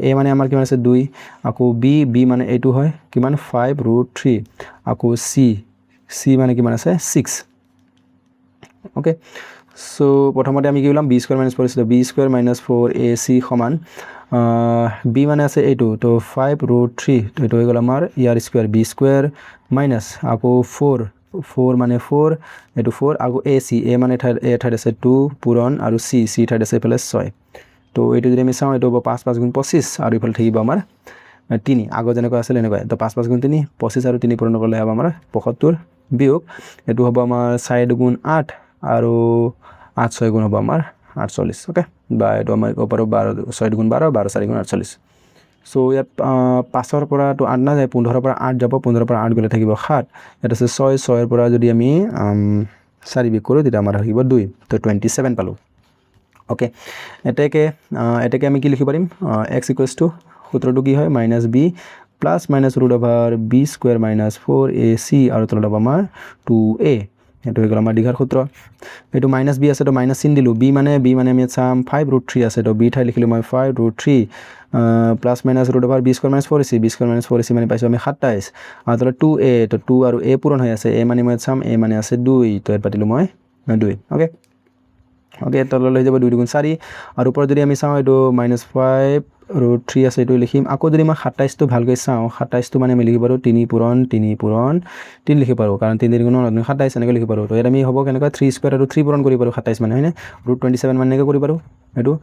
এ মানে আমাৰ কিমান আছে 2 আকৌ বি মানে এইটো হয় কিমান 5√3 আকৌ সি মানে কিমান আছে 6 ওকে সো প্ৰথমতে আমি কি বলাম b² - 4 b² - 4ac সমান b মানে আছে এইটো তো 5√3 তো এইটো হৈ গ'ল আমাৰ ইয়াৰ স্কয়াৰ b² মাইনাস আকৌ 4 মানে 4 এইটো 4 আকৌ ac a মানে এ ঠাইত আছে 2 পূৰণ আৰু c ঠাইত আছে ইফালে 6 তো এইটো যদি আমি চাওঁ এইটো হ'ব 5 5 গুণ 25 আৰু ইফালে থাকিব আমাৰ 3 আগৰ যেনেকৈ আছিল এনেকৈ তো 5 5 গুণ 3 25 আৰু 3 পূৰণ কৰিলে হ'ব আমাৰ 75 বিয়োগ এইটো হ'ব আমাৰ 4 গুণ 8 আৰু 8 6 গুণ হ'ব আমাৰ 48 ওকে বা এইটো আমাৰ ওপৰৰ 12 6 গুণ 12 12 4 গুণ 48 সো ইয়াত 5 ৰ পৰা তো 8 না যায় 15 ৰ পৰা 8 যাব 15 ৰ পৰা 8 গলে থাকিব 7 এটা আছে 6 6 ৰ পৰা যদি আমি 4 বিয়োগ কৰো তেতিয়া আমাৰ থাকিব 2 তো 27 পালো ওকে এটাকে আমি কি লিখিব পাৰিম x = সূত্ৰটো কি হয় -b plus minus √b² - 4ac আৰু তলত হ'ব আমাৰ 2a এটো হৈ গ'ল আমাৰ দীঘাৰ সূত্ৰ এটো -b আছে তো মাইনাস চিন দিলো b মানে আমি চাম 5√3 আছে তো b ঠাই লিখিলো মই 5√3 plus minus √b² - 4ac b² - 4ac মানে পাইছো আমি 27 আৰু তলত 2a তো 2 আৰু a পূৰণ হৈ আছে a মানে মই চাম a মানে আছে 2 তো এত পাতিলো মই 2 ওকে ওকে তললৈ যাব 2 গুণ 4 আৰু ওপৰত যদি আমি চাওঁ এটো -5√3 আছে এটো লিখিম আকৌ যদি মই 27 টো ভালকৈ চাওঁ 27 টো মানে আমি লিখিব পাৰো 3 পূৰণ 3 লিখিব পাৰো কাৰণ 3 গুণ 27 এনেকৈ লিখিব পাৰো তো ইয়াত আমি হ'ব কেনেকৈ 3² আৰু 3 পূৰণ কৰিব পাৰো 27 মানে হয়নে √27 মানে এনেকৈ কৰিব পাৰো এটো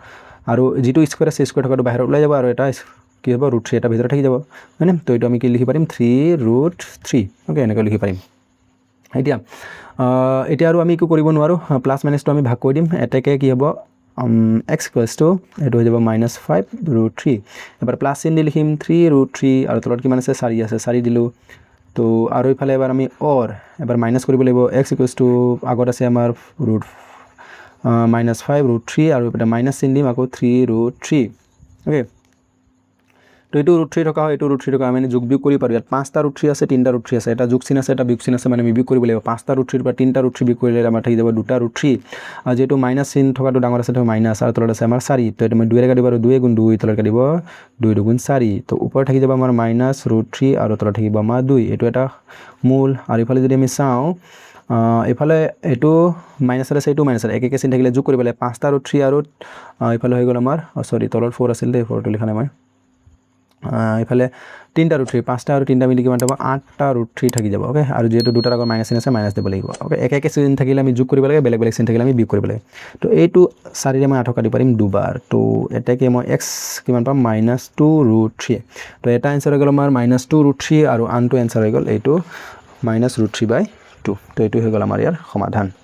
আৰু যেটো স্কয়াৰ আছে স্কয়াৰ থকাটো বাহিৰত ওলাই যাব আৰু এটা কি হ'ব √3 এটা ভিতৰত থাকি যাব হয়নে তো এটো আমি কি লিখি পাৰিম 3√3 ওকে এনেকৈ লিখি পাৰিম এতিয়া আৰু আমি কি কৰিব নোৱাৰো প্লাস মাইনাস টো আমি ভাগ কৰি দিম এটাকে কি হ'ব x = এটো হৈ যাব -5√3 এবাৰ প্লাস চিন দি লিখিম 3√3 আৰু তলত কিমান আছে 4 আছে 4 দিলো তো আৰু ইফালে এবাৰ আমি এবাৰ মাইনাস কৰিব লাগিব x = আগত আছে আমাৰ -5√3 আৰু এটা মাইনাস চিন দিম আকৌ 3√3 ওকে তো এটো √3 থকা হয় এটো √3 থকা আমি যোগ বিয়োগ কৰি পাৰো ইয়াত 5টা √3 আছে 3টা √3 আছে এটা যোগ চিন আছে এটা বিয়োগ চিন আছে মানে আমি বিয়োগ কৰিব লাগিব 5টা √3 পৰা 3টা √3 বিয়োগ কৰিলে আমাৰ থাকি যাব 2টা √3 আৰু যেটো মাইনাস চিন থকাটো ডাঙৰ আছে তো মাইনাস আৰু তলত আছে আমাৰ 4 তো এটো মই 2 ৰে কাটিব আৰু 2 গুণ 2 তলত কাটিব 2 গুণ 4 তো ওপৰত থাকি যাব আমাৰ -√3 আৰু তলত থাকিব আমাৰ 2 এটো এটা মূল আৰু ইফালে যদি আমি চাওঁ ইফালে এটো মাইনাস আছে এটো মাইনাস আছে একে চিন থাকিলে যোগ কৰিব লাগে 5টা √3 আৰু ইফালে হৈ গ'ল আমাৰ সৰি তলত 4 আছিল দে 4 টো লিখা নাই মই ইফালে 3টা √3 5টা আৰু 3টা মিলি কিমান হ'ব 8টা √3 থাকি যাব ওকে আৰু যেটো দুটাৰ আগৰ মাইনাস চিন আছে মাইনাস দিব লাগিব ওকে একে চিন থাকিলে আমি যোগ কৰিব লাগে বেলেগ বেলেগ চিন থাকিলে আমি বিয়োগ কৰিব লাগে তো এইটো 4 ৰে মই 8 কাটি পাৰিম দুবাৰ তো এটাকে মই x কিমান পাম -2√3 তো এটা आंसर হৈ গ'ল আমাৰ -2√3 আৰু আনটো आंसर হৈ গ'ল এইটো -√3/2 তো এইটো হৈ গ'ল আমাৰ ইয়াৰ সমাধান